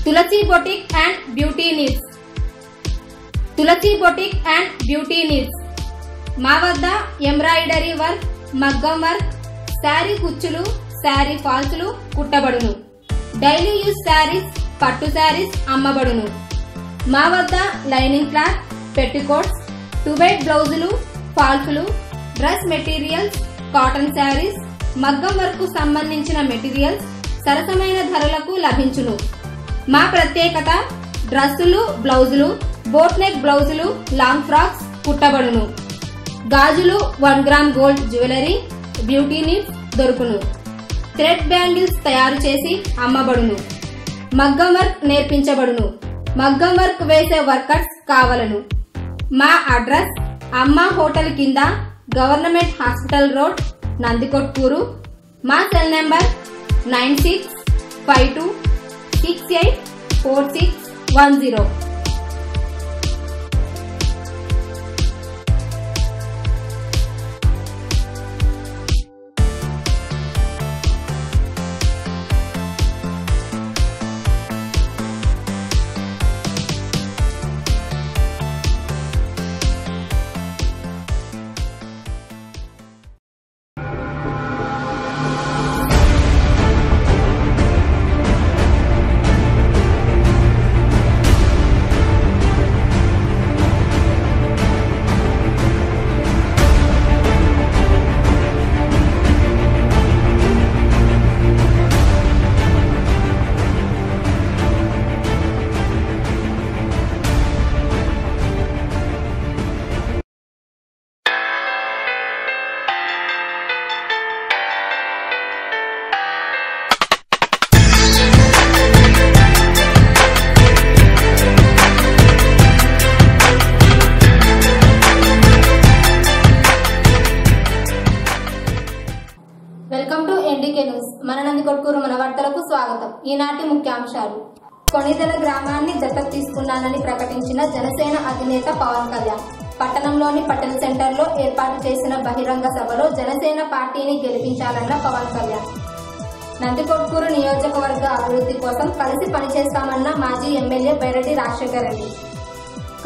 Tulasi boutique and beauty needs. Tulasi boutique and beauty needs మా వద్ద embroidery work, మగ్గం work, sari కుచ్చులు, శారీ ఫాల్స్లు కుట్టబడును. డైలీ యూజ్ శారీస్, పట్టు శారీస్ అమ్మబడును. మా వద్ద లైనింగ్ క్లాత్, పెట్టికోట్స్, 2x బ్లౌజులు, ఫాల్స్లు, డ్రెస్ మెటీరియల్స్, కాటన్ శారీస్, మగ్గం వర్క్ కు సంబంధించిన మెటీరియల్స్ సరసమైన ధరలకు లభించును. మా ప్రత్యేకత డ్రెస్సులు, బ్లౌజులు, బోట్ నెక్ బ్లౌజులు, లాంగ్ ఫ్రాక్స్ కుట్టబడును. గాజులు, 1 gram gold jewellery, beauty needs దొరుకును. థ్రెడ్ బ్యాంగిల్స్ తయారు చేసి అమ్మబడును. మగ్గం వర్క్ నేర్పించబడును. మగ్గం వర్క్ వేసే వర్కర్స్ కావలను. మా అడ్రస్ అమ్మ హోటల్ కింద, గవర్నమెంట్ హాస్పిటల్ రోడ్, నందికొట్కూరు. మా సెల్ నెంబర్ 9652684610. మన నందికొట్కూరు మన వార్తలకు స్వాగతం. ఈనాటి ముఖ్యాంశాలు. కొణిదెల గ్రామాన్ని దత్తత తీసుకున్నానని ప్రకటించిన జనసేన అధినేత పవన్ కళ్యాణ్. పట్టణంలోని పటేల్ సెంటర్ లో ఏర్పాటు చేసిన బహిరంగ సభలో జనసేన పార్టీని గెలిపించాలన్న పవన్ కళ్యాణ్. నందికొట్కూరు నియోజకవర్గ అభివృద్ధి కోసం కలిసి పనిచేస్తామన్న మాజీ ఎమ్మెల్యే బైరెడ్డి రాజశేఖర్ రెడ్డి.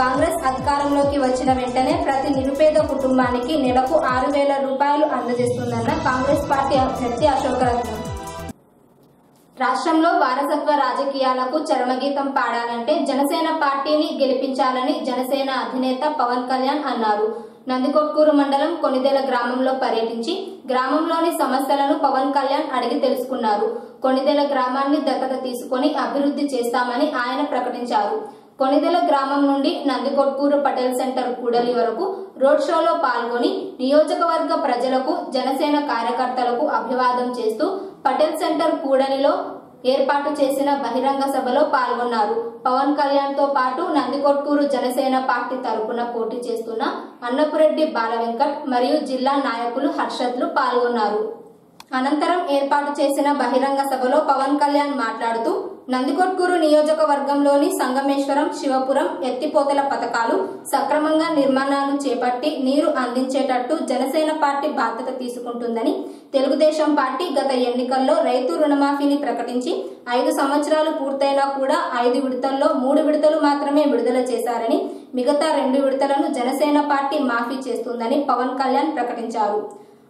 కాంగ్రెస్ అధికారంలోకి వచ్చిన వెంటనే ప్రతి నిరుపేద కుటుంబానికి నెలకు 6,000 రూపాయలు అందజేస్తుందన్న కాంగ్రెస్ పార్టీ అభ్యర్థి అశోక్ రత్నం. రాష్ట్రంలో వారసత్వ రాజకీయాలకు చరమగీతం పాడాలంటే జనసేన పార్టీని గెలిపించాలని జనసేన అధినేత పవన్ కళ్యాణ్ అన్నారు. నందికొట్కూరు మండలం కొణిదెల గ్రామంలో పర్యటించి గ్రామంలోని సమస్యలను పవన్ కళ్యాణ్ అడిగి తెలుసుకున్నారు. కొణిదెల గ్రామాన్ని దత్తత తీసుకుని అభివృద్ధి చేస్తామని ఆయన ప్రకటించారు. కొణిదెల గ్రామం నుండి నందికొట్కూరు పటేల్ సెంటర్ కూడలి వరకు రోడ్ షోలో పాల్గొని నియోజకవర్గ ప్రజలకు, జనసేన కార్యకర్తలకు అభివాదం చేస్తూ పటేల్ సెంటర్ కూడలిలో ఏర్పాటు చేసిన బహిరంగ సభలో పాల్గొన్నారు. పవన్ కళ్యాణ్ తో పాటు నందికొట్కూరు జనసేన పార్టీ తరపున పోటీ చేస్తున్న అన్నపురెడ్డి బాలవెంకట్ మరియు జిల్లా నాయకులు హర్షద్లు పాల్గొన్నారు. అనంతరం ఏర్పాటు చేసిన బహిరంగ సభలో పవన్ కళ్యాణ్ మాట్లాడుతూ నందికొట్కూరు నియోజకవర్గంలోని సంగమేశ్వరం, శివపురం ఎత్తిపోతల పథకాలు సక్రమంగా నిర్మాణాలు చేపట్టి నీరు అందించేటట్టు జనసేన పార్టీ బాధ్యత తీసుకుంటుందని, తెలుగుదేశం పార్టీ గత ఎన్నికల్లో రైతు రుణమాఫీని ప్రకటించి 5 సంవత్సరాలు పూర్తయినా కూడా 5 విడతల్లో 3 విడతలు మాత్రమే విడుదల చేశారని, మిగతా 2 విడతలను జనసేన పార్టీ మాఫీ చేస్తుందని పవన్ కళ్యాణ్ ప్రకటించారు.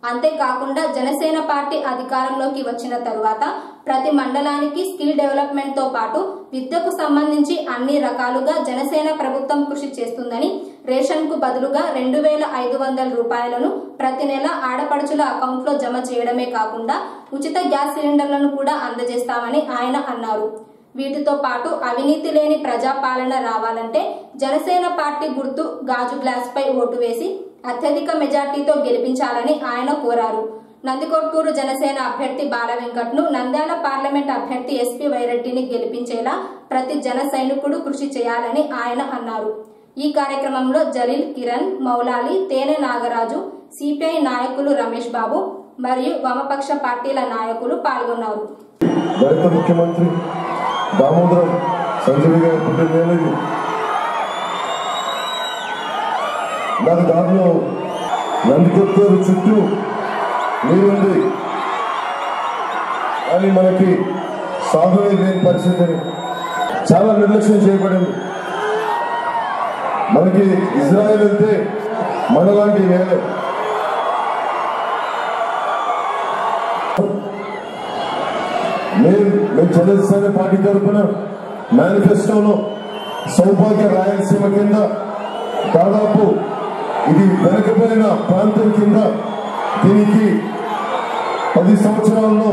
అంతేకాకుండా జనసేన పార్టీ అధికారంలోకి వచ్చిన తరువాత ప్రతి మండలానికి స్కిల్ డెవలప్మెంట్ తో పాటు విద్యకు సంబంధించి అన్ని రకాలుగా జనసేన ప్రభుత్వం కృషి చేస్తుందని, రేషన్ కు బదులుగా 2,500 రూపాయలను ప్రతి నెల ఆడపడుచుల అకౌంట్ లో జమ చేయడమే కాకుండా ఉచిత గ్యాస్ సిలిండర్లను కూడా అందజేస్తామని ఆయన అన్నారు. వీటితో పాటు అవినీతి లేని ప్రజాపాలన రావాలంటే జనసేన పార్టీ గుర్తు గాజు గ్లాస్ పై ఓటు వేసి అత్యధిక మెజార్టీతో గెలిపించాలని ఆయన కోరారు. నందికొట్కూరు జనసేన అభ్యర్థి బాలవెంకట్ ను, నంద్యాల పార్లమెంట్ అభ్యర్థి ఎస్పీ వైరెడ్డిని గెలిపించేలా ప్రతి జన సైనికుడు కృషి చేయాలని ఆయన అన్నారు. ఈ కార్యక్రమంలో జలీల్, కిరణ్, మౌలాలి, తేనె నాగరాజు, సిపిఐ నాయకులు రమేష్ బాబు మరియు వామపక్ష పార్టీల నాయకులు పాల్గొన్నారు. ముఖ్యమంత్రి దామోదరం సంజయ్ గారి పుట్టినరోజు నాకు దాంట్లో నందికొట్కూరు చుట్టూ నీరుంది కానీ మనకి సాగునీరు లేని పరిస్థితిని చాలా నిర్లక్ష్యం చేయబడింది. మనకి ఇజ్రాయెల్ వెళ్తే మనలాంటి నేల మేము జనసేన పార్టీ తరఫున మేనిఫెస్టోలో సౌభాగ్య రాయలసీమ కింద దాదాపు ఇది వెనకబడిన ప్రాంతం కింద దీనికి 10 సంవత్సరాల్లో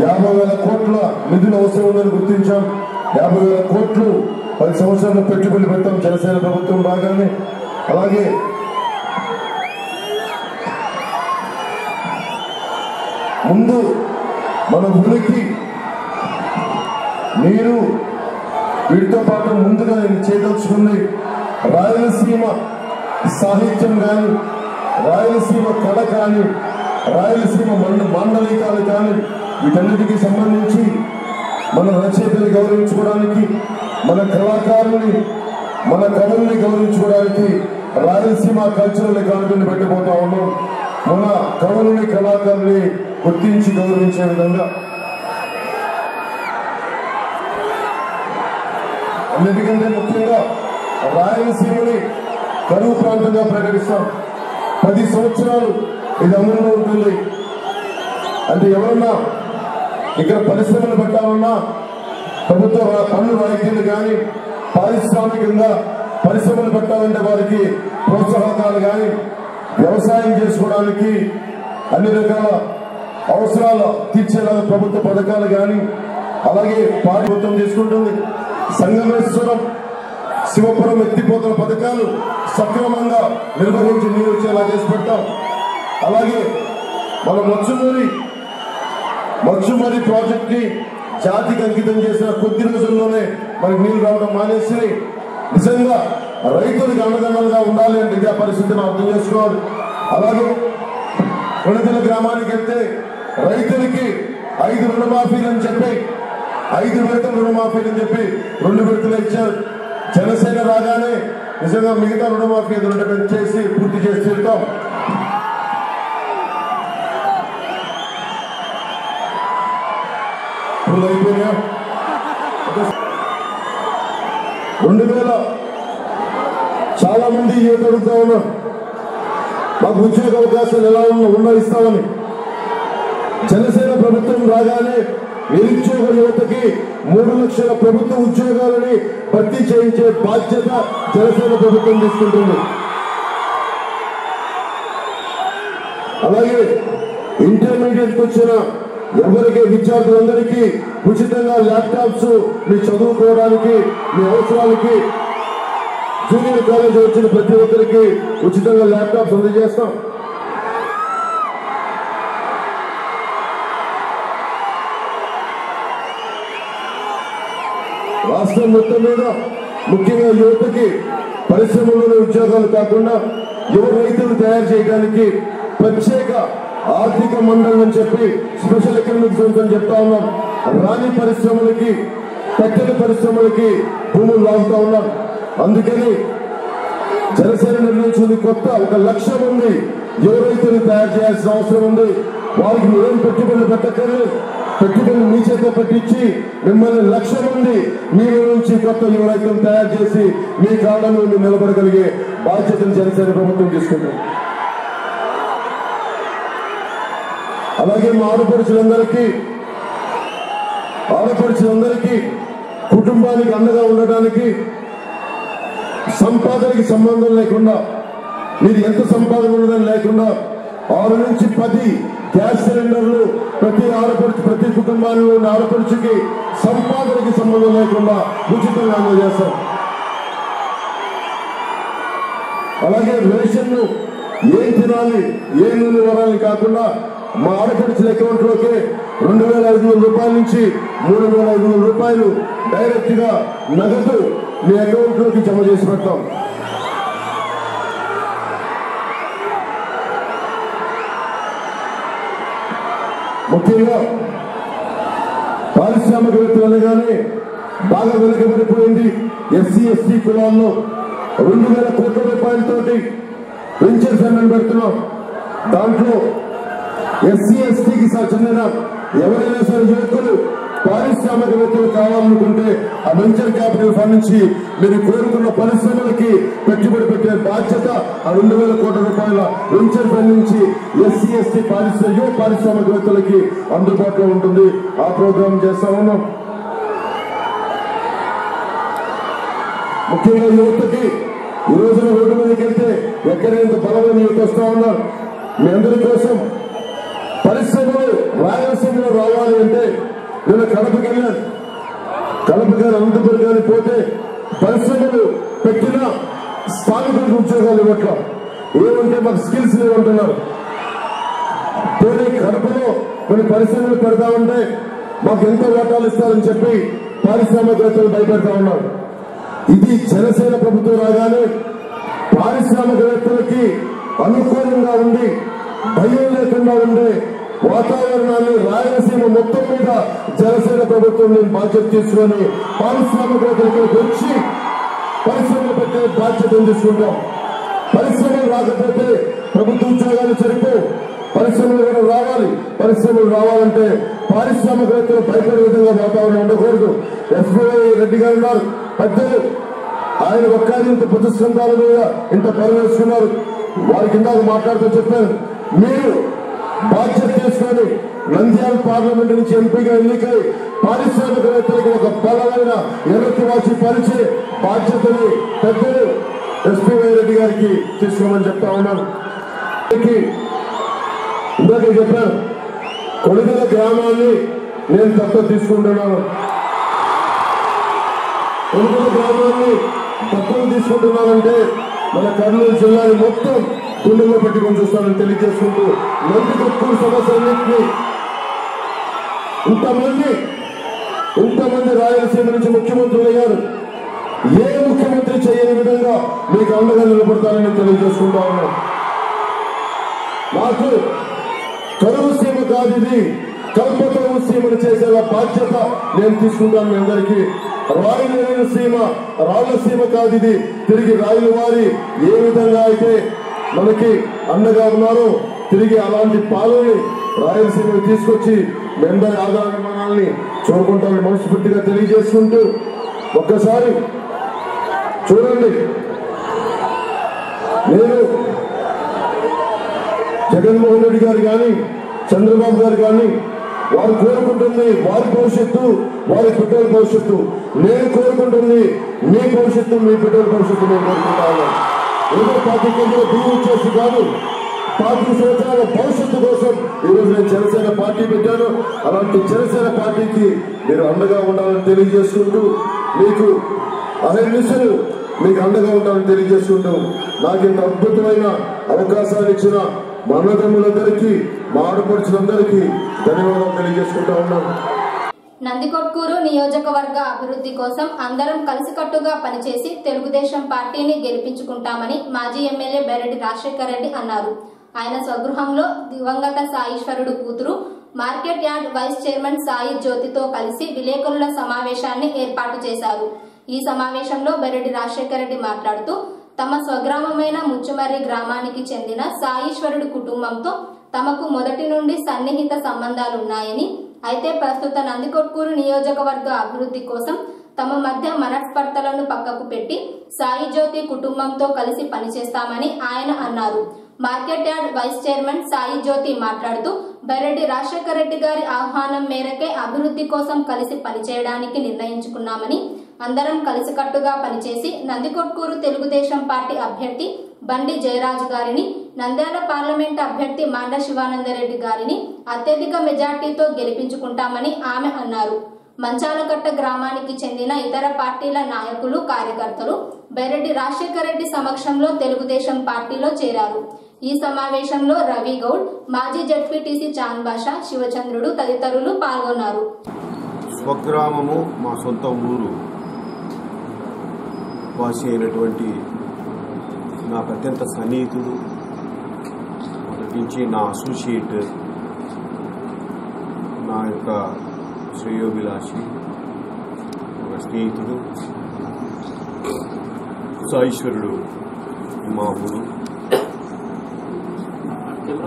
50,000 కోట్ల నిధులు అవసరం ఉందని గుర్తించాం. 50,000 కోట్లు 10 సంవత్సరాల్లో పెట్టుబడి పెట్టాం జనసేన ప్రభుత్వం బాగానే. అలాగే ముందు మన ఉనికి నీరు వీటితో పాటు ముందుగా నేను చేయదలుచుకుంది రాయలసీమ సాహిత్యం కానీ, రాయలసీమ కళ కానీ, రాయలసీమ మాండలికాలు కానీ వీటన్నిటికీ సంబంధించి మన రచయితని గౌరవించుకోవడానికి, మన కళాకారుల్ని, మన కళల్ని గౌరవించుకోవడానికి రాయలసీమ కల్చరల్ అకాడమీని పెట్టబోతా ఉన్నాం. మన కళల్ని, కళాకారుల్ని గుర్తించి గౌరవించే విధంగా అన్నిటికంటే ముఖ్యంగా రాయలసీమని కరువు ప్రాంతంగా ప్రకటిస్తాం. 10 సంవత్సరాలు ఇది అమలులో ఉంటుంది. అంటే ఎవరన్నా ఇక్కడ పరిశ్రమలు పెట్టాలన్నా ప్రభుత్వ పన్ను రాయితీలు కానీ, పారిశ్రామికంగా పరిశ్రమలు పెట్టాలంటే వారికి ప్రోత్సాహకాలు కానీ, వ్యవసాయం చేసుకోవడానికి అన్ని రకాల అవసరాలు తీర్చేలా ప్రభుత్వ పథకాలు కానీ, అలాగే ప్రభుత్వం తీసుకుంటుంది. సంగమేశ్వరం, శివపురం ఎత్తిపోతల పథకాలు సక్రమంగా నిర్వహించి నీరు వచ్చేలా చేసి పెడతాం. అలాగే మన మచ్చుమరి ప్రాజెక్ట్ ని జాతికి అంకితం చేసిన కొద్ది రోజుల్లోనే మనకి నీళ్లు రావడం మానేసి నిజంగా రైతులకు అండదండలుగా ఉండాలి అంటే ఇదే పరిస్థితిని అర్థం చేసుకోవాలి. అలాగే కొణిదెల గ్రామానికి వెళ్తే రైతులకి 5 రుణమాఫీలు అని చెప్పి 5 విడతలు రుణమాఫీలు అని చెప్పి 2 విడతలు ఇచ్చారు. జనసేన రాగానే నిజంగా మిగతా రుణమాఫీ చేసి పూర్తి చేసి తీరుతాం. అయిపోయినా 2000 చాలా మంది యువత అడుగుతా ఉన్నారు మాకు ఉద్యోగ అవకాశాలు ఎలా ఉన్నా ఇస్తామని. జనసేన ప్రభుత్వం రాగానే నిరుద్యోగ యువతకి 3 లక్షల ప్రభుత్వ ఉద్యోగాలని భర్తీ చేయించే బాధ్యత జనసేన ప్రభుత్వం తీసుకుంటుంది. అలాగే ఇంటర్మీడియట్ వచ్చిన ఎవరికి విద్యార్థులందరికీ ఉచితంగా ల్యాప్టాప్స్ మీ చదువుకోవడానికి, మీ అవసరాలకి జూనియర్ కాలేజ్ వచ్చిన ప్రతి ఒక్కరికి ఉచితంగా ల్యాప్టాప్స్ అందజేస్తాం. రాష్ట్రం మొత్తం మీద ముఖ్యంగా యువతకి పరిశ్రమలోని ఉద్యోగాలు కాకుండా యువ రైతులు తయారు చేయడానికి ప్రత్యేక ఆర్థిక మండలి అని చెప్పి స్పెషల్ ఎకనామిక్ జోన్స్ అని చెప్తా ఉన్నాం. రాణి పరిశ్రమలకి, కట్టెల పరిశ్రమలకి భూములు లాగుతా ఉన్నాం. అందుకని జనసేన నిర్ణయించింది కొత్త 1,00,000 మంది యువ రైతులు తయారు చేయాల్సిన అవసరం ఉంది. వారికి మీరేం పెట్టుబడులు పెట్టక్కర్లేదు, పెట్టుబడులు మీ చేత పెట్టించి మిమ్మల్ని 1,00,000 మంది మీ నుంచి కొత్త యువ రైతులు తయారు చేసి మీ కాలంలో మీరు నిలబడగలిగే బాధ్యతను జనసేన ప్రభుత్వం తీసుకుంటుంది. అలాగే మా ఆడపడుచులందరికీ కుటుంబానికి అండగా ఉండడానికి సంపాదనకి సంబంధం లేకుండా, మీరు ఎంత సంపాదన ఉన్నదని లేకుండా 6 నుంచి 10 గ్యాస్ సిలిండర్లు ప్రతి కుటుంబాల్లో ఉన్న ఆడపడుచుకి సంపాదనకి సంబంధం లేకుండా ఉచితంగా అందజేస్తాం. అలాగే రేషన్ ఏం తినాలి, ఏ నూనె వరాలి కాకుండా మా ఆడపడుచుల అకౌంట్ లోకి 2,500 రూపాయల నుంచి 3,500 రూపాయలు డైరెక్ట్ గా నగదు మీ అకౌంట్ లోకి జమ చేసి పెడతాం. ముఖ్యంగా పారిశ్రామికవేత్తలు అనగానే బాగా వెనుకబడిపోయింది. ఎస్సీ ఎస్టీ కులాల్లో 2,000 కోట్ల రూపాయలతోటి వెంచర్ ఫండ్ పెడుతున్నాం. దాంట్లో ఎస్సీ ఎస్టీకి చెందిన ఎవరైనా సరే యువకులు పారిశ్రామిక పారిశ్రామికవేత్తలు కావాలనుకుంటే ఆ వెంచర్ క్యాపిటల్ ఫండ్ నుంచి మీరు కోరుకున్న పరిశ్రమలకి పెట్టుబడి పెట్టే బాధ్యత ఆ 2,000 కోట్ల రూపాయల వెంచర్ ఫండ్ నుంచి ఎస్సీ ఎస్టీ పారిశ్రామికవేత్తలకి అందుబాటులో ఉంటుంది. ఆ ప్రోగ్రాం చేస్తా ఉన్నాం. ముఖ్యంగా యువతకి ఈ రోజున రోడ్డు మీదకి వెళ్తే ఎక్కడైనా బలమైన యువత వస్తా ఉన్నారు. మీ అందరి కోసం పరిశ్రమలు రాయలసీమలో రావాలి అంటే నేను కడపకి వెళ్ళాను. కడప గారు అనంతపురం గారి పోతే పరిశ్రమలు పెట్టిన స్థానికులకు ఉద్యోగాలు ఇవ్వట్లా. ఏమంటే మాకు స్కిల్స్ లేవంటున్నారు. పోనీ కడపలో కొన్ని పరిశ్రమలు పెడతామంటే మాకు ఎంత వాటాలు ఇస్తారని చెప్పి పారిశ్రామికవేత్తలు భయపెడతా ఉన్నారు. ఇది జనసేన ప్రభుత్వం రాగానే పారిశ్రామికవేత్తలకి అనుకూలంగా ఉండి భయం లేకుండా ఉండే వాతావరణాన్ని రాయలసీమ మొత్తం మీద జనసేన ప్రభుత్వం నేను బాధ్యత తీసుకొని పారిశ్రామికవేత్తలకు వచ్చి పరిశ్రమలు పెట్టే బాధ్యతను తీసుకుంటాం. పరిశ్రమలు రాకపోతే ప్రభుత్వ ఉద్యోగాలు సరిపో, పరిశ్రమలు కూడా రావాలి. పరిశ్రమలు రావాలంటే పారిశ్రామికవేత్తలు భయపడే విధంగా వాతావరణం ఉండకూడదు. ఎస్పీఐ రెడ్డి గారు ఉన్నారు పెద్దలు, ఆయన ఒక్కరి ఇంత ప్రతిష్ఠాల మీద ఇంత పని వేసుకున్నారు. వారికి ఇందాక మాట్లాడుతూ చెప్పారు, మీరు బాధ్యత తీసుకొని నంద్యాల పార్లమెంట్ నుంచి ఎంపీగా ఎన్నికై పారిశ్రామికవేత్తలకు ఒక బలమైన ఎర్రటి వాచి పరిచే బాధ్యతని పెద్దలు ఎస్పీఐ రెడ్డి గారికి తీసుకోమని చెప్తా ఉన్నాను. ఇందాక చెప్పాను, కొణిదెల గ్రామాన్ని నేను దత్తత తీసుకుంటున్నాను. కొణిదెల గ్రామాన్ని దత్తత తీసుకుంటున్నానంటే మన కర్నూలు జిల్లాని మొత్తం గుండెల్లో పెట్టుకొని చూస్తానని తెలియజేసుకుంటూ నందికొట్కూరు సమస్యలన్నింటినీ ఇంతమంది రాయలసీమ నుంచి ముఖ్యమంత్రులు అయ్యారు. ఏ ముఖ్యమంత్రి చేయని విధంగా మీకు అండగా నిలబడతానని తెలియజేసుకుంటా ఉన్నాను. నాకు కరువు సీమ కాదు, ఇది కల్పతరువు సీమను చేసే బాధ్యత నేను తీసుకుంటాను. మీ అందరికీ రాయలసీమ సీమ రాయలసీమ కాదు, ఇది తిరిగి రాయల వారి ఏ విధంగా అయితే మనకి అండగా ఉన్నారో తిరిగి అలాంటి పాలనని రాయలసీమకు తీసుకొచ్చి మీ అందరి ఆధారమానాల్ని చూడుకుంటామని మనస్ఫూర్తిగా తెలియజేసుకుంటూ ఒక్కసారి చూడండి, నేను జగన్మోహన్ రెడ్డి గారు కానీ చంద్రబాబు గారు కానీ వారు కోరుకుంటుంది వారి భవిష్యత్తు, వారి బిడ్డల భవిష్యత్తు. నేను కోరుకుంటుంది మీ భవిష్యత్తు, మీ బిడ్డల భవిష్యత్తు నేను కోరుకుంటాను. ఏదో పార్టీ కేంద్రంలో బియ్యం చేసి కాదు, 40 సంవత్సరాల భవిష్యత్తు కోసం ఈరోజు నేను జనసేన పార్టీ పెట్టాను. అలాంటి జనసేన పార్టీకి మీరు అండగా ఉండాలని తెలియజేసుకుంటూ మీకు అహర్నిశలు మీకు అండగా ఉండాలని తెలియజేసుకుంటూ నాకు ఇంత అద్భుతమైన అవకాశాలు ఇచ్చిన మా అన్నదమ్ములందరికీ మా ఆడపడుచులందరికీ ధన్యవాదాలు తెలియజేసుకుంటా ఉన్నాను. నందికొట్కూరు నియోజకవర్గ అభివృద్ధి కోసం అందరం కలిసికట్టుగా పనిచేసి తెలుగుదేశం పార్టీని గెలిపించుకుంటామని మాజీ ఎమ్మెల్యే బెరెడ్డి రాజశేఖర్ రెడ్డి అన్నారు. ఆయన స్వగృహంలో దివంగత సాయీశ్వరుడు కూతురు market yard vice chairman Sai జ్యోతితో కలిసి విలేకరుల సమావేశాన్ని ఏర్పాటు చేశారు. ఈ సమావేశంలో బెరెడ్డి రాజశేఖర్ రెడ్డి మాట్లాడుతూ తమ స్వగ్రామమైన ముచ్చుమర్రి గ్రామానికి చెందిన సాయీశ్వరుడు కుటుంబంతో తమకు మొదటి నుండి సన్నిహిత సంబంధాలున్నాయని, అయితే ప్రస్తుత నందికొట్కూరు నియోజకవర్గ అభివృద్ధి కోసం తమ మధ్య మనస్పర్ధలను పక్కకు పెట్టి సాయి జ్యోతి కుటుంబంతో కలిసి పనిచేస్తామని ఆయన అన్నారు. Market yard vice chairman Sai Jyothi మాట్లాడుతూ బెరెడ్డి రాజశేఖర్ రెడ్డి గారి ఆహ్వానం మేరకే అభివృద్ధి కోసం కలిసి పనిచేయడానికి నిర్ణయించుకున్నామని, అందరం కలిసికట్టుగా పనిచేసి నందికొట్కూరు తెలుగుదేశం పార్టీ అభ్యర్థి బండి జయరాజు గారిని, నంద్యాల పార్లమెంట్ అభ్యర్థి మాండ్ర శివానందరెడ్డి గారిని అత్యధిక మెజార్టీతో గెలిపించుకుంటామని ఆమె అన్నారు. మంచాలకట్ట గ్రామానికి చెందిన ఇతర పార్టీల నాయకులు, కార్యకర్తలు బెరెడ్డి రాజశేఖర్ రెడ్డి సమక్షంలో తెలుగుదేశం పార్టీలో చేరారు. ఈ సమావేశంలో రవి గౌడ్, మాజీ జడ్పీటీసీ చాంద్ బాషా, శివచంద్రుడు తదితరులు పాల్గొన్నారు. స్వగ్రామము మా సొంత ఊరు వాసి అయినటువంటి నాకు అత్యంత సన్నిహితుడు, మొదటి నుంచి నా అసోసియేట్, నా యొక్క శ్రేయోభిలాషి, ఒక స్నేహితుడు సాయీశ్వరుడు మా ఊరు.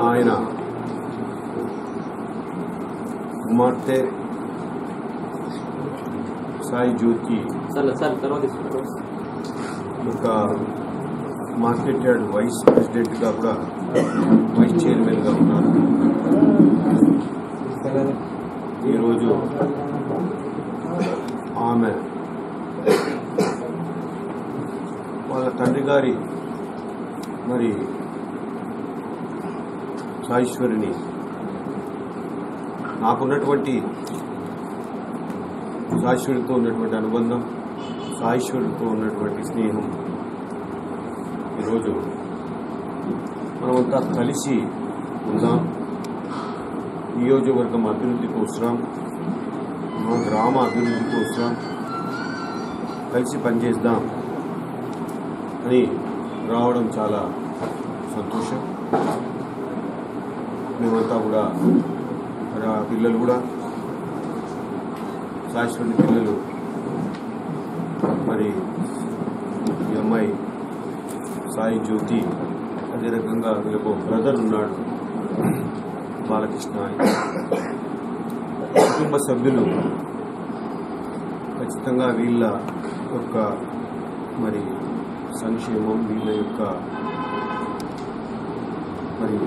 ఆయన కుమార్తె సాయి జ్యోతి ఒక మార్కెట్ యార్డ్ వైస్ ప్రెసిడెంట్గా కూడా వైస్ చైర్మన్గా ఉన్నారు. ఈరోజు ఆమె వాళ్ళ తండ్రి గారి మరి సాయేశ్వరిని నాకున్నటువంటి సాయేశ్వరితో ఉన్నటువంటి అనుబంధం, సాయేశ్వరితో ఉన్నటువంటి స్నేహం ఈరోజు మనమంతా కలిసి ఉందాం, నియోజకవర్గం అభివృద్ధి కోసం, మా గ్రామ అభివృద్ధి కోసం కలిసి పనిచేద్దాం అని రావడం చాలా సంతోషం. మేమంతా కూడా మరి ఆ పిల్లలు కూడా సాయేశ్వరి పిల్లలు మరి ఈ అమ్మాయి సాయి జ్యోతి, అదే రకంగా వీళ్ళకు బ్రదర్ ఉన్నాడు బాలకృష్ణ అని. కుటుంబ సభ్యులు ఖచ్చితంగా వీళ్ళ యొక్క మరి సంక్షేమం, వీళ్ళ యొక్క మరి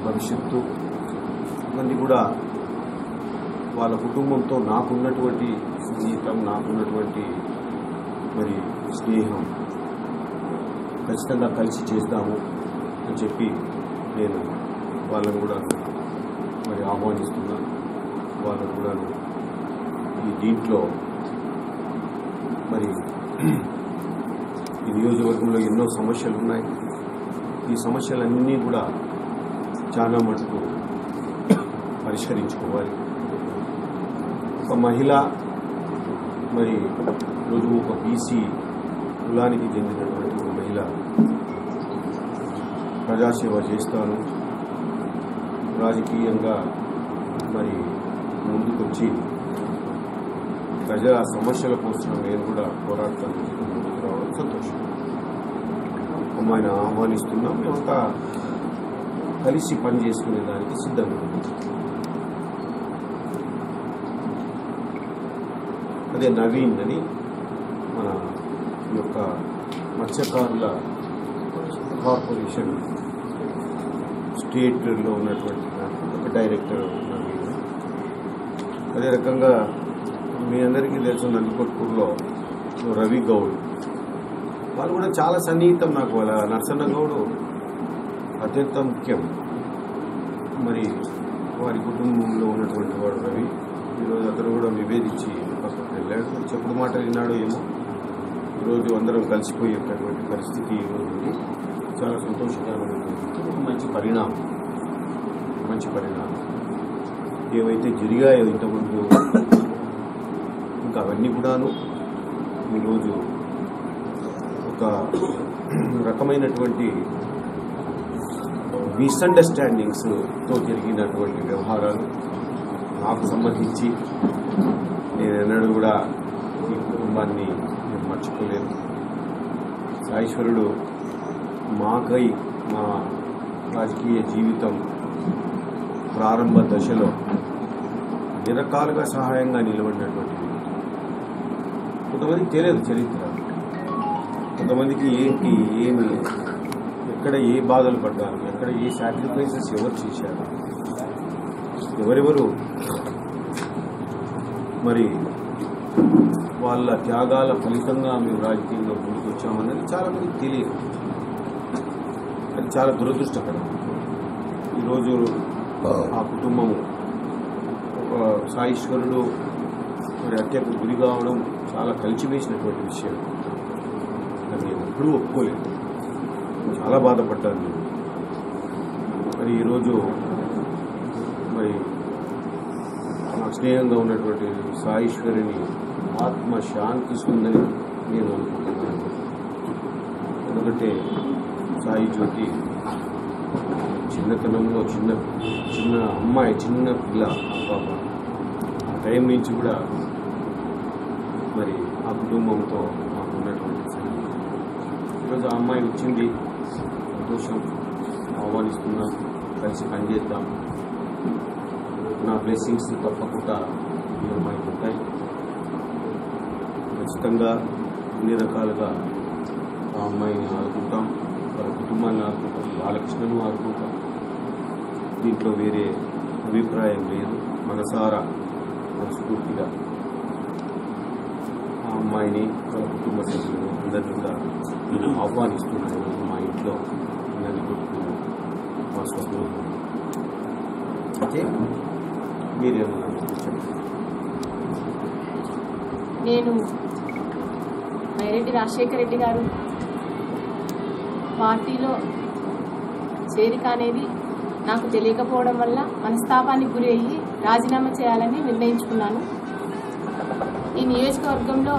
భవిష్యత్తు ఇవన్నీ కూడా వాళ్ళ కుటుంబంతో నాకున్నటువంటి స్నేహితం, నాకున్నటువంటి మరి స్నేహం ఖచ్చితంగా కలిసి చేద్దాము అని చెప్పి నేను వాళ్ళను కూడా మరి ఆహ్వానిస్తున్నాను. వాళ్ళను కూడా ఈ దీంట్లో మరి ఈ నియోజకవర్గంలో ఎన్నో సమస్యలు ఉన్నాయి. ఈ సమస్యలన్నీ కూడా చాలా మటుకు పరిష్కరించుకోవాలి. ఒక మహిళ మరి రోజు ఒక బీసీ కులానికి చెందినటువంటి ఒక మహిళ ప్రజాసేవ చేస్తాను, రాజకీయంగా మరి ముందుకొచ్చి ప్రజల సమస్యల కోసం నేను కూడా పోరాడతాను, ముందుకు రావడం సంతోషం. అమ్మాయిని ఆహ్వానిస్తున్నాం. మేమంతా కలిసి పని చేసుకునే దానికి సిద్ధంగా ఉన్నాం. అదే నవీన్ అని మన యొక్క మత్స్యకారుల కార్పొరేషన్ స్టేట్లో ఉన్నటువంటి ఒక డైరెక్టర్ నవీన్. అదే రకంగా మీ అందరికీ తెలుసు నందికొట్కూరులో రవి గౌడ్, వాళ్ళు కూడా చాలా సన్నిహితం నాకు. వాళ్ళ నరసన్న గౌడ్ అత్యంత ముఖ్యం. మరి వారి కుటుంబంలో ఉన్నటువంటి వాడు రవి. ఈరోజు అతను కూడా విభేదించి పక్కకు వెళ్ళాడు. చెప్పుడు మాట విన్నాడు ఏమో. ఈరోజు అందరం కలిసిపోయేటటువంటి పరిస్థితి ఈరోజు ఉంది. చాలా సంతోషకరమైనటువంటి మంచి పరిణామం. ఏవైతే జరిగాయో ఇంతకుముందు ఇంకా అవన్నీ కూడాను ఈరోజు ఒక రకమైనటువంటి మిస్అండర్స్టాండింగ్స్తో జరిగినటువంటి వ్యవహారాలు నాకు సంబంధించి నేను ఎన్నడూ కూడా ఈ కుటుంబాన్ని నేను మర్చిపోలేదు. సాయేశ్వరుడు మాకై మా రాజకీయ జీవితం ప్రారంభ దశలో అన్ని రకాలుగా సహాయంగా నిలబడినటువంటి కొంతమందికి తెలియదు చరిత్ర, కొంతమందికి ఏంటి ఏమి, ఎక్కడ ఏ బాధలు పడ్డారు, ఎక్కడ ఏ సాక్రిఫైసెస్ ఎవరు చేశారు, ఎవరెవరు మరి వాళ్ళ త్యాగాల ఫలితంగా మేము రాజకీయంగా ముందుకు వచ్చామన్నది చాలా మందికి తెలియదు. అది చాలా దురదృష్టకరం. ఈరోజు ఆ కుటుంబము ఒక సాయేశ్వరుడు మరి హత్యకు గురి కావడం చాలా కలిసివేసినటువంటి విషయం. అది నేను ఎప్పుడూ ఒప్పుకోలేదు, చాలా బాధపడ్డాను నేను. మరి ఈరోజు మరి నాకు స్నేహంగా ఉన్నటువంటి సాయేశ్వరిని ఆత్మ శాంతిస్తుందని నేను అనుకుంటున్నాను. ఎందుకంటే సాయి జ్యోతి చిన్నతనంలో చిన్న అమ్మాయి, చిన్న పిల్ల, పాప ఆ టైం నుంచి కూడా మరి ఆ కుటుంబంతో మాకు ఉన్నటువంటి సంగతి. ఈరోజు ఆ అమ్మాయి వచ్చింది, సంతోషం, ఆహ్వానిస్తున్నాం, కలిసి పనిచేద్దాం. నా బ్లెస్సింగ్స్ తప్పకుండా ఈ అమ్మాయికి ఉంటాయి. ఖచ్చితంగా అన్ని రకాలుగా ఆ అమ్మాయిని ఆదుకుంటాం, వాళ్ళ కుటుంబాన్ని ఆదుకుంటాం, బాలకృష్ణను ఆదుకుంటాం. దీంట్లో వేరే అభిప్రాయం లేదు. మనసారా మనస్ఫూర్తిగా ఆ అమ్మాయిని వాళ్ళ కుటుంబ సభ్యులు అందరినీ కూడా నేను ఆహ్వానిస్తున్నాను. మా ఇంట్లో నందికొట్కూరు మా స్వప్నం. అయితే మీరేమన్నా చెప్పండి. నేను బైరెడ్డి రాజశేఖర రెడ్డి గారు పార్టీలో చేరిక అనేది నాకు తెలియకపోవడం వల్ల మనస్తాపానికి గురి అయ్యి రాజీనామా చేయాలని నిర్ణయించుకున్నాను. ఈ నియోజకవర్గంలో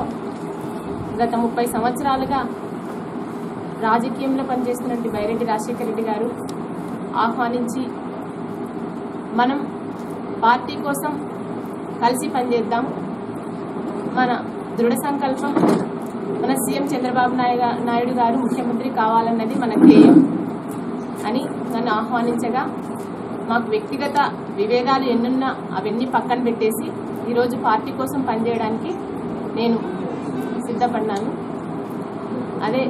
గత 30 సంవత్సరాలుగా రాజకీయంలో పనిచేస్తున్నటువంటి బైరెడ్డి రాజశేఖర రెడ్డి గారు ఆహ్వానించి మనం పార్టీ కోసం కలిసి పనిచేద్దాం, మన దృఢ సంకల్పం మన సీఎం చంద్రబాబు నాయుడు గారు ముఖ్యమంత్రి కావాలన్నది మన ధ్యేయం అని నన్ను ఆహ్వానించగా, మాకు వ్యక్తిగత విభేదాలు ఎన్నున్నా అవన్నీ పక్కన పెట్టేసి ఈరోజు పార్టీ కోసం పనిచేయడానికి నేను సిద్ధపడ్డాను. అదే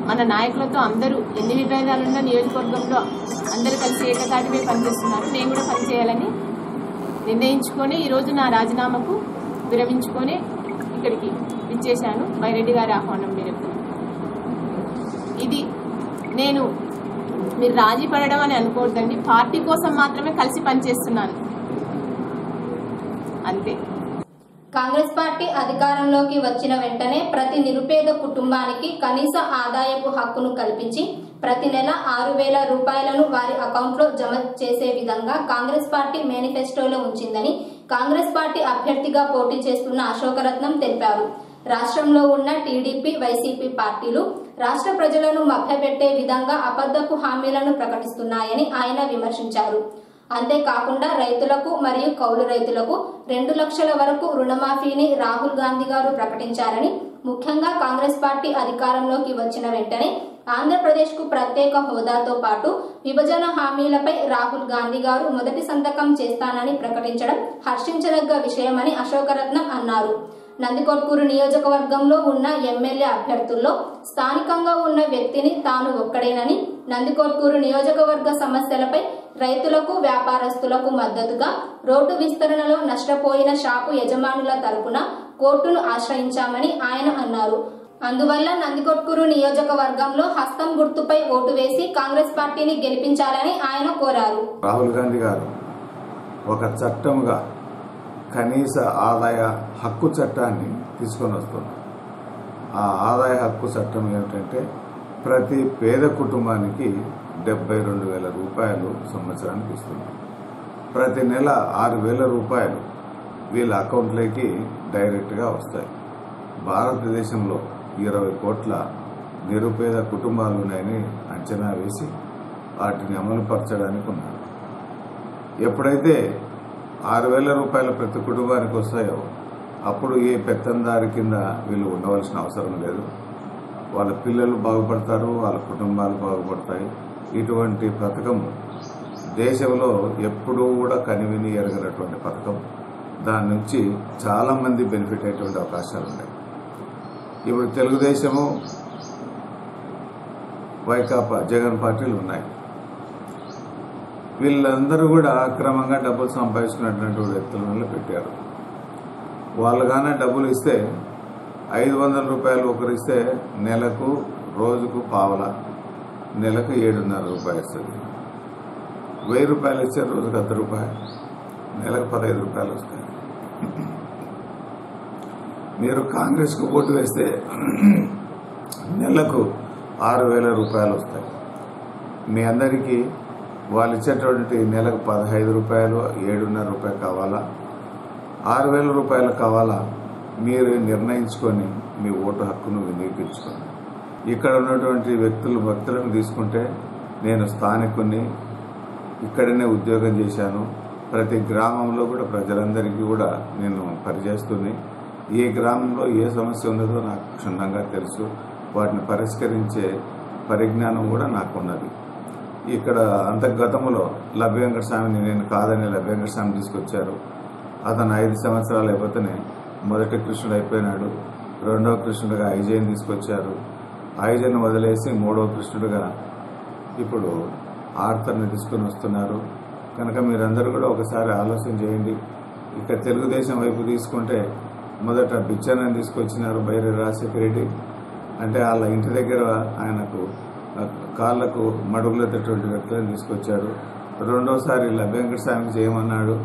మన నాయకులతో అందరూ ఎన్ని విభేదాలున్నా నియోజకవర్గంలో అందరూ కలిసి ఏకతాటిపై పనిచేస్తున్నారు. నేను కూడా పనిచేయాలని నిర్ణయించుకొని ఈరోజు నా రాజీనామాకు విరమించుకొని ఇక్కడికి ఇచ్చేశాను బైరెడ్డి గారి ఆహ్వానం మేరకు. ఇది నేను మీరు రాజీ పడడం అని అనుకోవద్దండి, పార్టీ కోసం మాత్రమే కలిసి పనిచేస్తున్నాను అంతే. కాంగ్రెస్ పార్టీ అధికారంలోకి వచ్చిన వెంటనే ప్రతి నిరుపేద కుటుంబానికి కనీస ఆదాయపు హక్కును కల్పించి ప్రతి నెల 6,000 రూపాయలను వారి అకౌంట్లో జమ చేసే విధంగా కాంగ్రెస్ పార్టీ మేనిఫెస్టోలో ఉంచిందని కాంగ్రెస్ పార్టీ అభ్యర్థిగా పోటీ చేస్తున్న అశోకరత్నం తెలిపారు. రాష్ట్రంలో ఉన్న టీడీపీ, వైసీపీ పార్టీలు రాష్ట్ర ప్రజలను మభ్యపెట్టే విధంగా అబద్ధపు హామీలను ప్రకటిస్తున్నాయని ఆయన విమర్శించారు. అంతేకాకుండా రైతులకు మరియు కౌలు రైతులకు 2 లక్షల వరకు రుణమాఫీని రాహుల్ గాంధీ గారు ప్రకటించారని, ముఖ్యంగా కాంగ్రెస్ పార్టీ అధికారంలోకి వచ్చిన వెంటనే ఆంధ్రప్రదేశ్ కు ప్రత్యేక హోదాతో పాటు విభజన హామీలపై రాహుల్ గాంధీ గారు మొదటి సంతకం చేస్తానని ప్రకటించడం హర్షించదగ్గ విషయమని అశోకరత్నం అన్నారు. నందికొట్కూరు నియోజకవర్గంలో ఉన్న ఎమ్మెల్యే అభ్యర్థుల్లో స్థానికంగా ఉన్న వ్యక్తిని తాను ఒక్కడేనని, నందికొట్కూరు నియోజకవర్గ సమస్యలపై రైతులకు, వ్యాపారస్తులకు మద్దతుగా రోడ్డు విస్తరణలో నష్టపోయిన షాపు యజమానుల తరపున కోర్టును ఆశ్రయించామని ఆయన అన్నారు. అందువల్ల నందికొట్కూరు నియోజకవర్గంలో హస్తం గుర్తుపై ఓటు వేసి కాంగ్రెస్ పార్టీని గెలిపించాలని ఆయన కోరారు. రాహుల్ గాంధీ గారు ఒక చట్టంగా కనీస ఆదాయ హక్కు చట్టాన్ని తీసుకొని వస్తున్నారు. ఆ ఆదాయ హక్కు చట్టం ఏమిటంటే ప్రతి పేద కుటుంబానికి 72,000 రూపాయలు సంవత్సరానికి ఇస్తుంది. ప్రతి నెల 6,000 రూపాయలు వీళ్ళ అకౌంట్లోకి డైరెక్ట్గా వస్తాయి. భారతదేశంలో 20 కోట్ల నిరుపేద కుటుంబాలు ఉన్నాయని అంచనా వేసి వాటిని అమలుపరచడానికి ఉన్నారు. ఎప్పుడైతే 6,000 రూపాయలు ప్రతి కుటుంబానికి వస్తాయో అప్పుడు ఏ పెత్తందారి కింద వీళ్ళు ఉండవలసిన అవసరం లేదు. వాళ్ళ పిల్లలు బాగుపడతారు, వాళ్ళ కుటుంబాలు బాగుపడతాయి. ఇటువంటి పథకం దేశంలో ఎప్పుడూ కూడా కనివిని ఎరగనటువంటి పథకం. దాని నుంచి చాలామంది బెనిఫిట్ అయ్యేటువంటి అవకాశాలు ఉన్నాయి. ఇప్పుడు తెలుగుదేశము, వైకాపా, జగన్ పార్టీలు ఉన్నాయి. వీళ్ళందరూ కూడా అక్రమంగా డబ్బులు సంపాదించుకున్నటువంటి వ్యక్తుల పెట్టారు. వాళ్ళు కానీ డబ్బులు ఇస్తే 500 రూపాయలు ఒకరు ఇస్తే నెలకు రోజుకు పావల, నెలకు 7.5 రూపాయలు వస్తుంది. 1000 రూపాయలు ఇస్తే రోజుకు 10 రూపాయలు, నెలకు 15 రూపాయలు వస్తాయి. మీరు కాంగ్రెస్కు ఓటు వేస్తే నెలకు 6,000 రూపాయలు వస్తాయి. మీ అందరికీ వాళ్ళు ఇచ్చేటువంటి నెలకు 15 రూపాయలు, 7.5 రూపాయలు కావాలా, 6,000 రూపాయలు కావాలా, మీరు నిర్ణయించుకొని మీ ఓటు హక్కును వినియోగించుకోండి. ఇక్కడ ఉన్నటువంటి భక్తులను తీసుకుంటే నేను స్థానికుని, ఇక్కడనే ఉద్యోగం చేశాను. ప్రతి గ్రామంలో కూడా ప్రజలందరికీ కూడా నేను పనిచేస్తుంది. ఏ గ్రామంలో ఏ సమస్య ఉన్నదో నాకు క్షుణ్ణంగా తెలుసు. వాటిని పరిష్కరించే పరిజ్ఞానం కూడా నాకున్నది. ఇక్కడ అంతర్గతంలో లభ్య వెంకట స్వామిని నేను కాదని లభ్య వెంకట స్వామి తీసుకొచ్చారు. అతను 5 సంవత్సరాలు అయిపోతేనే మొదటి కృష్ణుడు అయిపోయినాడు. రెండవ కృష్ణుడిగా ఐజయ్ని తీసుకొచ్చారు. ఐజయ్ని వదిలేసి మూడవ కృష్ణుడిగా ఇప్పుడు ఆర్థర్ని తీసుకుని వస్తున్నారు. కనుక మీరందరూ కూడా ఒకసారి ఆలోచన చేయండి. ఇక తెలుగుదేశం వైపు తీసుకుంటే మొదట బిచ్చన్నని తీసుకొచ్చినారు బైరి రాజశేఖర రెడ్డి. అంటే వాళ్ళ ఇంటి దగ్గర ఆయనకు కాళ్లకు మడుగులెత్తటువంటి వ్యక్తులను తీసుకొచ్చారు. రెండోసారి వెంకట స్వామికి చేయమన్నాడు.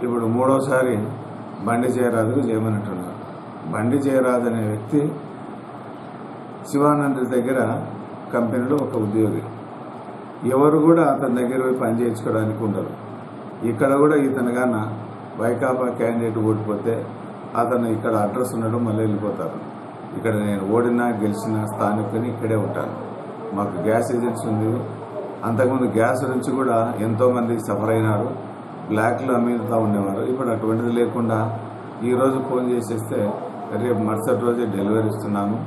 ఇప్పుడు మూడోసారి బండి జయరాజుకు చేయమన్నట్టున్నారు. బండి జయరాజు అనే వ్యక్తి శివానంద్ దగ్గర కంపెనీలో ఒక ఉద్యోగి. ఎవరు కూడా అతని దగ్గర పోయి పని చేయించుకోవడానికి ఉండరు. ఇక్కడ కూడా ఇతనుగాన వైకాపా క్యాండిడేట్ ఓడిపోతే అతను ఇక్కడ అడ్రస్ ఉండడం మళ్ళీ వెళ్ళిపోతారు. ఇక్కడ నేను ఓడినా గెలిచినా స్థానికుని ఇక్కడే ఉంటాను. మాకు గ్యాస్ ఏజెన్సీ ఉంది. అంతకుముందు గ్యాస్ నుంచి కూడా ఎంతోమంది సఫర్ అయినారు. బ్లాక్లో అమ్ముతూ ఉండేవారు. ఇప్పుడు అటువంటిది లేకుండా ఈరోజు ఫోన్ చేసేస్తే రేపు మరుసటి రోజే డెలివరీ ఇస్తున్నాను.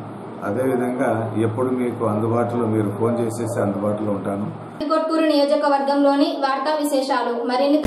అదేవిధంగా ఎప్పుడు మీకు అందుబాటులో మీరు ఫోన్ చేసేసి అందుబాటులో ఉంటాను. కొట్కూరు నియోజకవర్గంలోని వార్తా విశేషాలు మరిన్ని